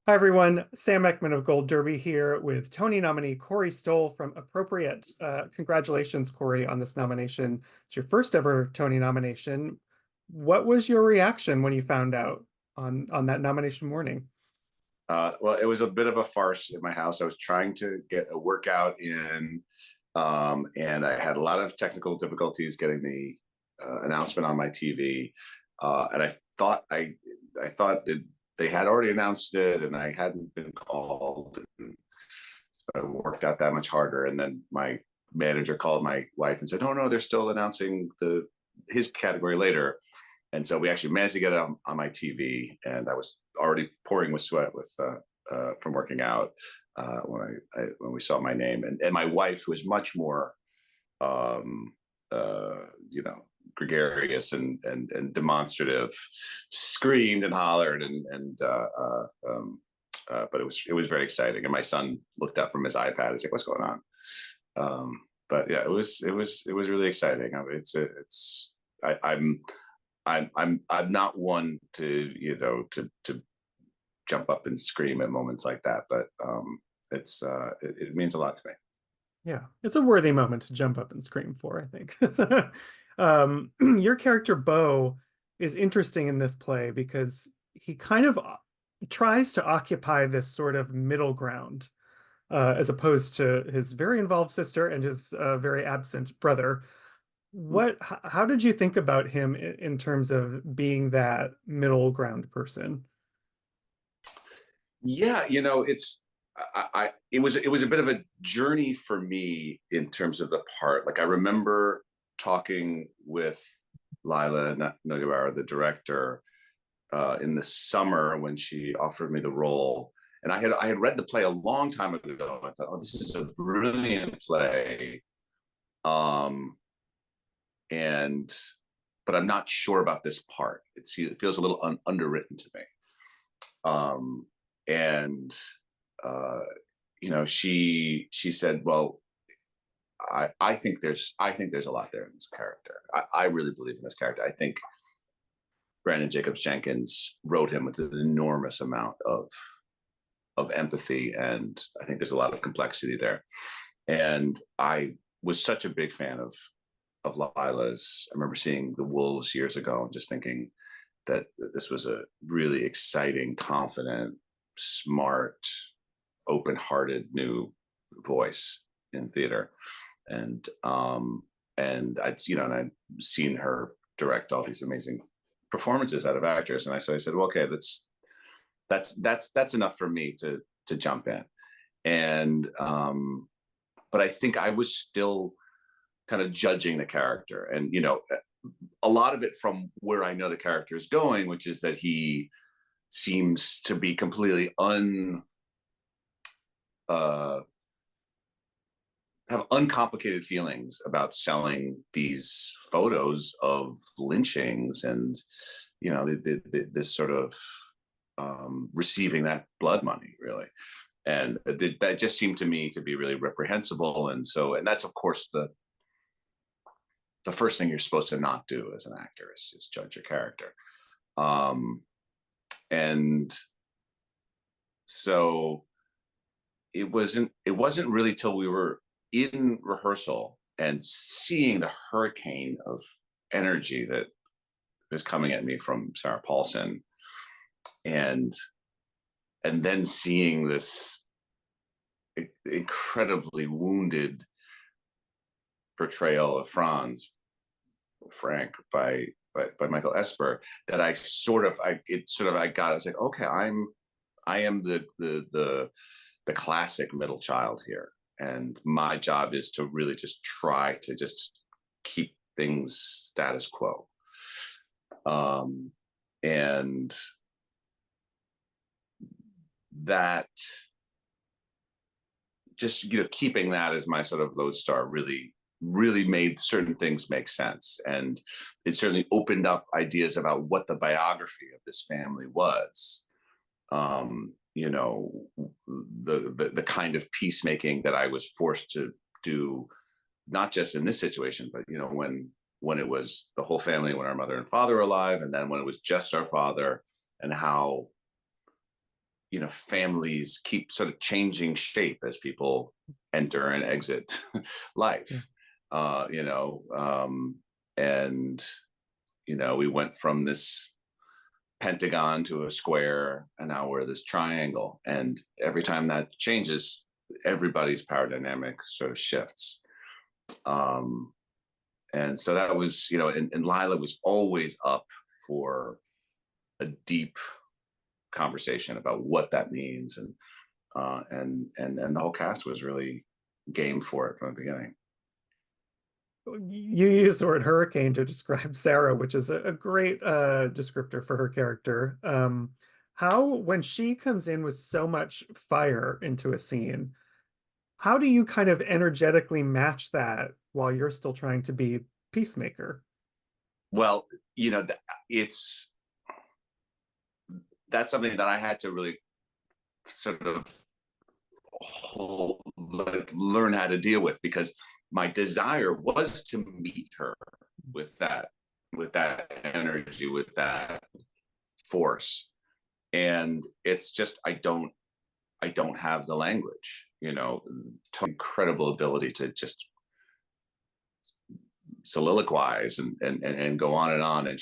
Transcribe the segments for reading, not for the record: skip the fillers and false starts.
Hi, everyone. Sam Eckmann of Gold Derby here with Tony nominee Corey Stoll from Appropriate. Congratulations, Corey, on this nomination. It's your first ever Tony nomination. What was your reaction when you found out on that nomination morning? Well, it was a bit of a farce at my house. I was trying to get a workout in, and I had a lot of technical difficulties getting the announcement on my TV. And I thought they had already announced it, and I hadn't been called. And I worked out that much harder. And then my manager called my wife and said, "Oh no, they're still announcing the his category later." And so we actually managed to get it on my TV, and I was already pouring with sweat from working out when we saw my name, and my wife, who is much more um, gregarious and demonstrative, screamed and hollered, but it was very exciting. And my son looked up from his iPad. He's like, "What's going on?" But yeah, it was really exciting. I mean, I'm not one to to jump up and scream at moments like that, but it means a lot to me. Yeah, it's a worthy moment to jump up and scream for, I think. Your character, Bo, is interesting in this play because he kind of tries to occupy this sort of middle ground as opposed to his very involved sister and his very absent brother. How did you think about him in terms of being that middle ground person? Yeah, it was a bit of a journey for me in terms of the part. Like I remember talking with Lila Noguera, the director, in the summer when she offered me the role. And I had read the play a long time ago. I thought, oh, this is a brilliant play. Um, and but I'm not sure about this part. It feels a little underwritten to me. Um, and uh, she said, well, I think there's a lot there in this character. I really believe in this character. I think Branden Jacobs-Jenkins wrote him with an enormous amount of empathy, and I think there's a lot of complexity there. And I was such a big fan of Lila's. I remember seeing The Wolves years ago and just thinking that this was a really exciting, confident, smart, open-hearted new voice in theater. And and I'd seen her direct all these amazing performances out of actors, and so I said, well, okay, that's enough for me to jump in. And but I think I was still kind of judging the character, and a lot of it from where I know the character is going, which is that he seems to be completely uh, have uncomplicated feelings about selling these photos of lynchings, and this sort of receiving that blood money, really. And that just seemed to me to be really reprehensible. And that's of course the first thing you're supposed to not do as an actor is judge your character. Um, and so it wasn't really till we were in rehearsal and seeing the hurricane of energy that was coming at me from Sarah Paulson, and then seeing this incredibly wounded portrayal of Frank by Michael Esper, that I got. I was like, okay, I am the classic middle child here, and my job is to really just try to just keep things status quo. And that just keeping that as my sort of lodestar really made certain things make sense, and it certainly opened up ideas about what the biography of this family was. The kind of peacemaking that I was forced to do, not just in this situation, but when it was the whole family, when our mother and father were alive, and then when it was just our father, and how families keep sort of changing shape as people enter and exit Yeah. life. And we went from this pentagon to a square, and now we're this triangle. And every time that changes, everybody's power dynamic sort of shifts. And so that was, and Lila was always up for a deep conversation about what that means, and the whole cast was really game for it from the beginning. You use the word hurricane to describe Sarah, which is a great descriptor for her character. How, when she comes in with so much fire into a scene, how do you kind of energetically match that while you're still trying to be peacemaker? Well, it's that's something that I had to really sort of learn how to deal with, because my desire was to meet her with that energy, with that force. And it's just I don't have the language, incredible ability to just soliloquize and go on and on. And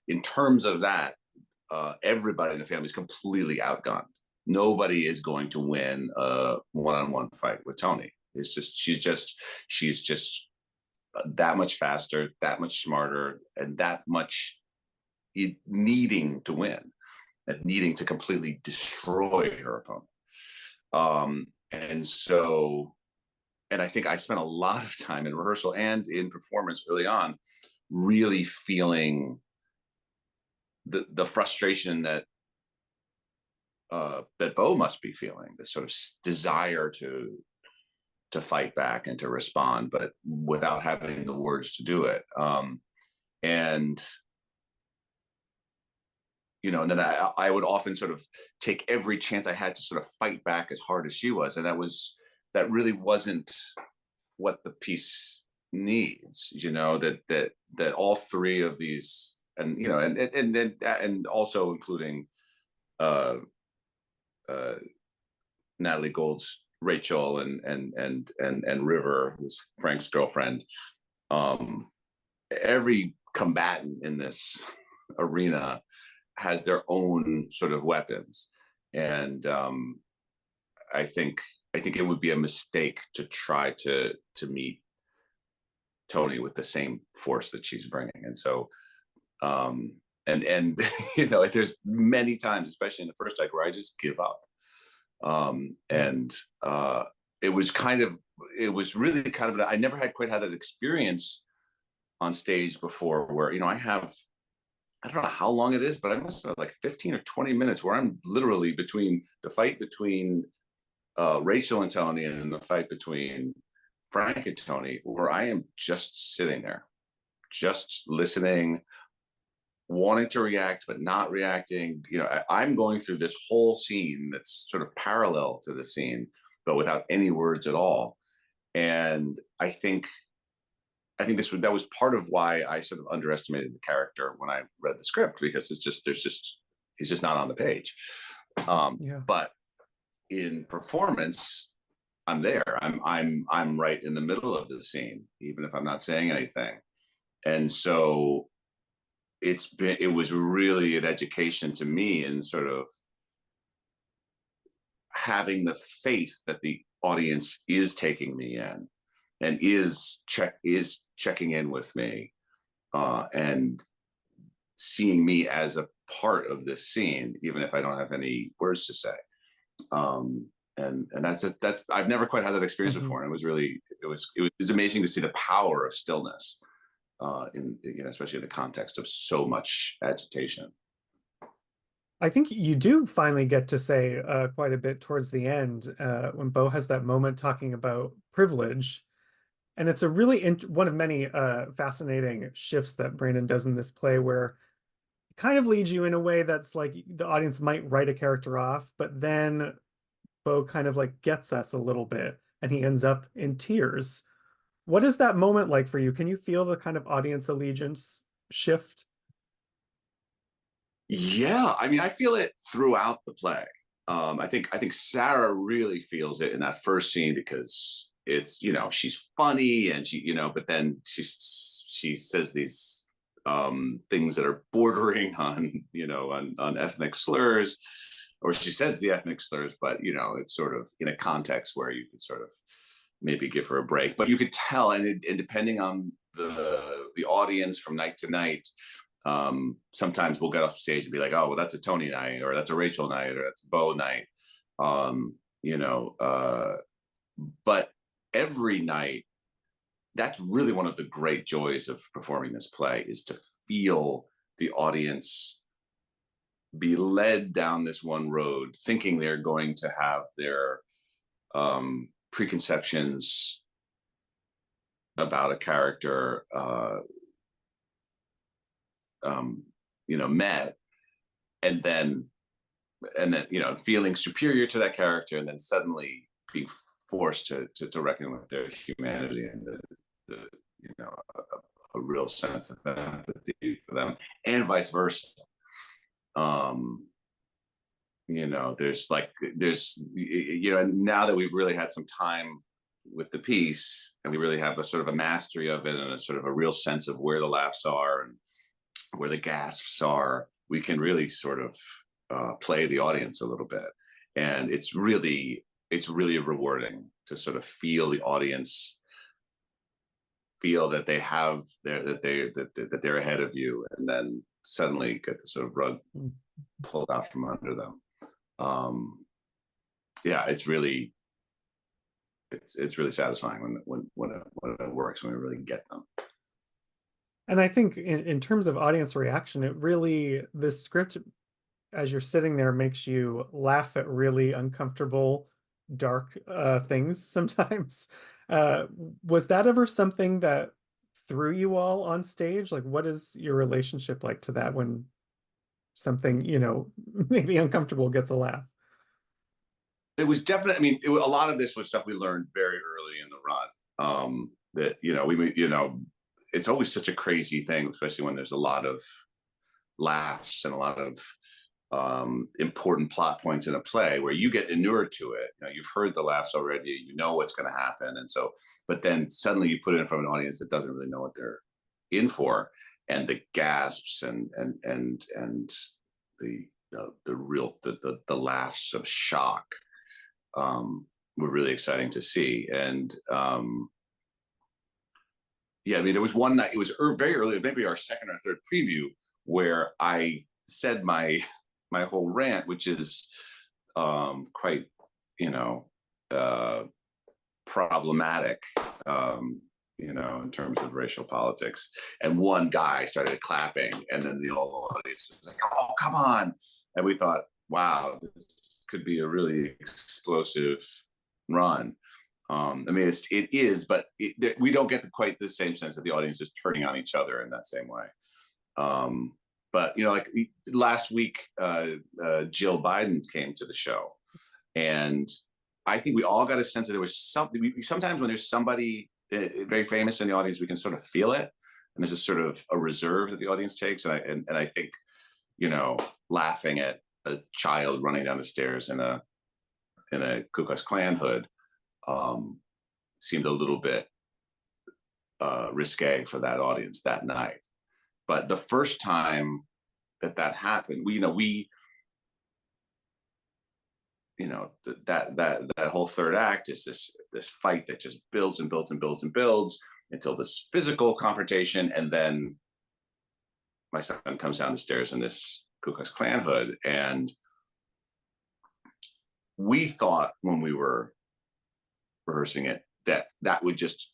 in terms of that, everybody in the family is completely outgunned. Nobody is going to win a one-on-one fight with Tony. She's just that much faster, that much smarter, and that much needing to win, and needing to completely destroy her opponent. And I think I spent a lot of time in rehearsal and in performance early on, really feeling the frustration that Bo must be feeling, this sort of desire to fight back and to respond, but without having the words to do it. And and then I would often sort of take every chance I had to sort of fight back as hard as she was, and that really wasn't what the piece needs. That all three of these, and and also including Natalie Gould's Rachel and River, who's Frank's girlfriend. Every combatant in this arena has their own sort of weapons, and I think it would be a mistake to try to meet Tony with the same force that she's bringing. And so and there's many times, especially in the first act, where I just give up. And it was really kind of, I never had quite had that experience on stage before, where I don't know how long it is, but I must have like 15 or 20 minutes where I'm literally between the fight between Rachel and Tony, and then the fight between Frank and Tony, where I am just sitting there, just listening, wanting to react, but not reacting. I'm going through this whole scene that's sort of parallel to the scene, but without any words at all. And I think that was part of why I sort of underestimated the character when I read the script, because he's just not on the page. But in performance, I'm there. I'm right in the middle of the scene, even if I'm not saying anything. And so it was really an education to me in sort of having the faith that the audience is taking me in and is checking in with me, and seeing me as a part of this scene, even if I don't have any words to say. And that's I've never quite had that experience before, and it was amazing to see the power of stillness, especially in the context of so much agitation. I think you do finally get to say quite a bit towards the end, when Bo has that moment talking about privilege. And it's a really one of many fascinating shifts that Branden does in this play, where it kind of leads you in a way that's like the audience might write a character off, but then Bo kind of like gets us a little bit, and he ends up in tears. What is that moment like for you? Can you feel the kind of audience allegiance shift? Yeah, I mean, I feel it throughout the play. I think Sarah really feels it in that first scene because it's, she's funny and but then she says these things that are bordering on on ethnic slurs, or she says the ethnic slurs, but it's sort of in a context where you could sort of maybe give her a break. But you could tell, and depending on the audience from night to night, sometimes we'll get off stage and be like, oh, well, that's a Tony night, or that's a Rachel night, or that's a Bo night. um you know uh but every night, that's really one of the great joys of performing this play, is to feel the audience be led down this one road, thinking they're going to have their preconceptions about a character met, and then feeling superior to that character, and then suddenly being forced to reckon with their humanity and the a real sense of empathy for them, and vice versa. um now that we've really had some time with the piece, and we really have a sort of a mastery of it, and a sort of a real sense of where the laughs are and where the gasps are, we can really sort of play the audience a little bit, and it's really rewarding to sort of feel the audience feel that they have that they're ahead of you, and then suddenly get the sort of rug pulled out from under them. Yeah, it's really satisfying when it works, when we really get them. And I think in terms of audience reaction, it really, this script, as you're sitting there, makes you laugh at really uncomfortable, dark things sometimes. Uh, was that ever something that threw you all on stage? Like, what is your relationship like to that when something, maybe uncomfortable gets a laugh? It was definitely, I mean, a lot of this was stuff we learned very early in the run. That it's always such a crazy thing, especially when there's a lot of laughs and a lot of important plot points in a play, where you get inured to it. You've heard the laughs already, you know what's going to happen, and so, but then suddenly you put it in front of an audience that doesn't really know what they're in for, and the gasps and the laughs of shock were really exciting to see. And yeah, I mean, there was one night, it was very early, maybe our second or third preview, where I said my whole rant, which is quite, uh, problematic, in terms of racial politics. And one guy started clapping, and then the whole audience was like, "Oh, come on!" And we thought, "Wow, this could be a really explosive run." I mean, it is, but we don't get quite the same sense that the audience is turning on each other in that same way. Um, but like last week, Jill Biden came to the show, and I think we all got a sense that there was something. Sometimes when there's somebody very famous in the audience, we can sort of feel it, and there's a sort of a reserve that the audience takes. And I think laughing at a child running down the stairs in a Ku Klux Klan hood seemed a little bit risque for that audience that night. But the first time that happened, that whole third act is this fight that just builds and builds and builds and builds until this physical confrontation, and then my son comes down the stairs in this Ku Klux Klan hood. And we thought when we were rehearsing it that would just,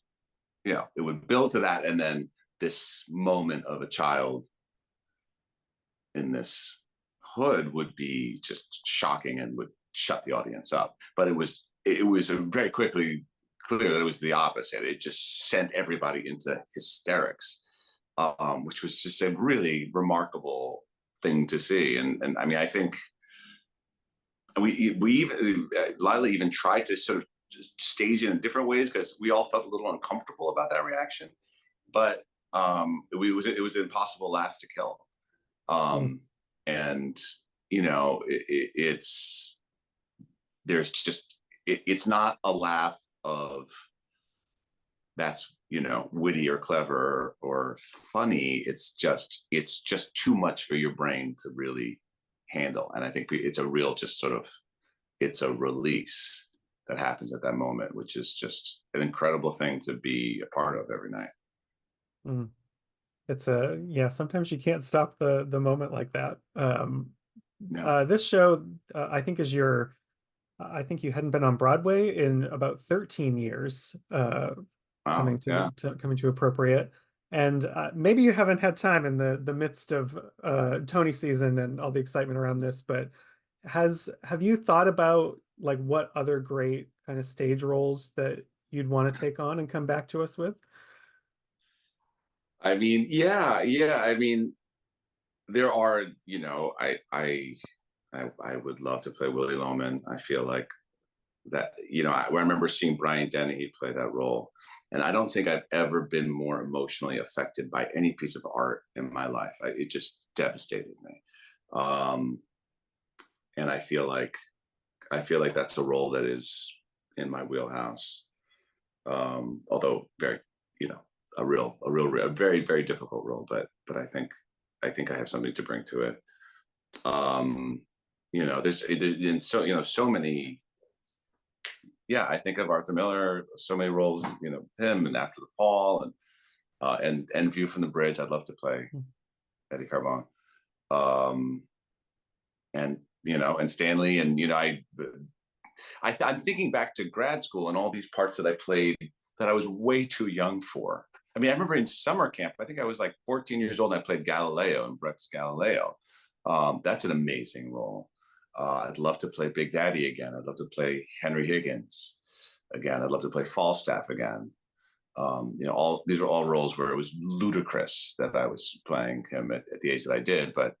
it would build to that, and then this moment of a child in this hood would be just shocking and would shut the audience up. But it was very quickly clear that it was the opposite. It just sent everybody into hysterics, which was just a really remarkable thing to see. And I mean, I think we even, Lila even tried to sort of stage it in different ways, because we all felt a little uncomfortable about that reaction. But it was an impossible laugh to kill. And it's there's just it's not a laugh of that's witty or clever or funny. It's just too much for your brain to really handle, and I think it's a real just sort of it's a release that happens at that moment, which is just an incredible thing to be a part of every night. Mm. It's a yeah, sometimes you can't stop the moment like that. Yeah. This show, I think is your I think you hadn't been on Broadway in about 13 years, Wow. Yeah. coming to appropriate. And maybe you haven't had time in the midst of Tony season and all the excitement around this, but have you thought about like what other great kind of stage roles that you'd want to take on and come back to us with? I mean, yeah. I mean, there are, I would love to play Willie Loman. I feel like that, I remember seeing Brian Dennehy play that role. And I don't think I've ever been more emotionally affected by any piece of art in my life. It just devastated me. Um, and I feel like that's a role that is in my wheelhouse. Although very, you know, a very, very difficult role, but I think I have something to bring to it. There's in so many. Yeah, I think of Arthur Miller, so many roles, him and After the Fall and View from the Bridge. I'd love to play Eddie Carbone. Um, and Stanley, and I'm thinking back to grad school and all these parts that I played that I was way too young for. I mean, I remember in summer camp, I think I was like 14 years old, and I played Galileo in Brecht's Galileo. That's an amazing role. I'd love to play Big Daddy again. I'd love to play Henry Higgins again. I'd love to play Falstaff again. All these are all roles where it was ludicrous that I was playing him at the age that I did. But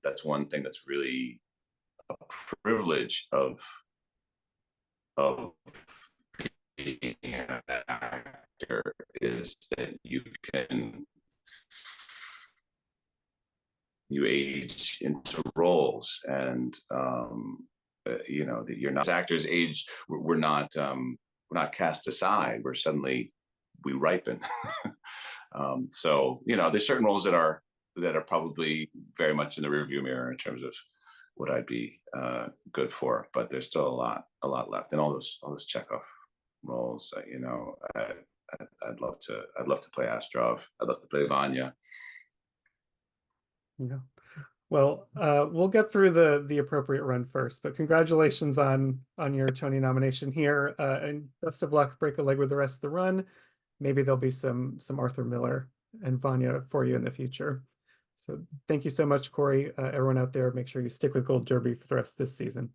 that's one thing that's really a privilege of being an actor is that you age into roles, and that you're not, as actors age, we're not cast aside, we ripen. So there's certain roles that are probably very much in the rearview mirror in terms of what I'd be good for, but there's still a lot left, and all those Chekhov roles. I'd love to play Astrov. I'd love to play Vanya. Yeah. Well, we'll get through the appropriate run first, but congratulations on your Tony nomination here, and best of luck. Break a leg with the rest of the run. Maybe there'll be some Arthur Miller and Vanya for you in the future. So thank you so much, Corey. Everyone out there, make sure you stick with Gold Derby for the rest of this season.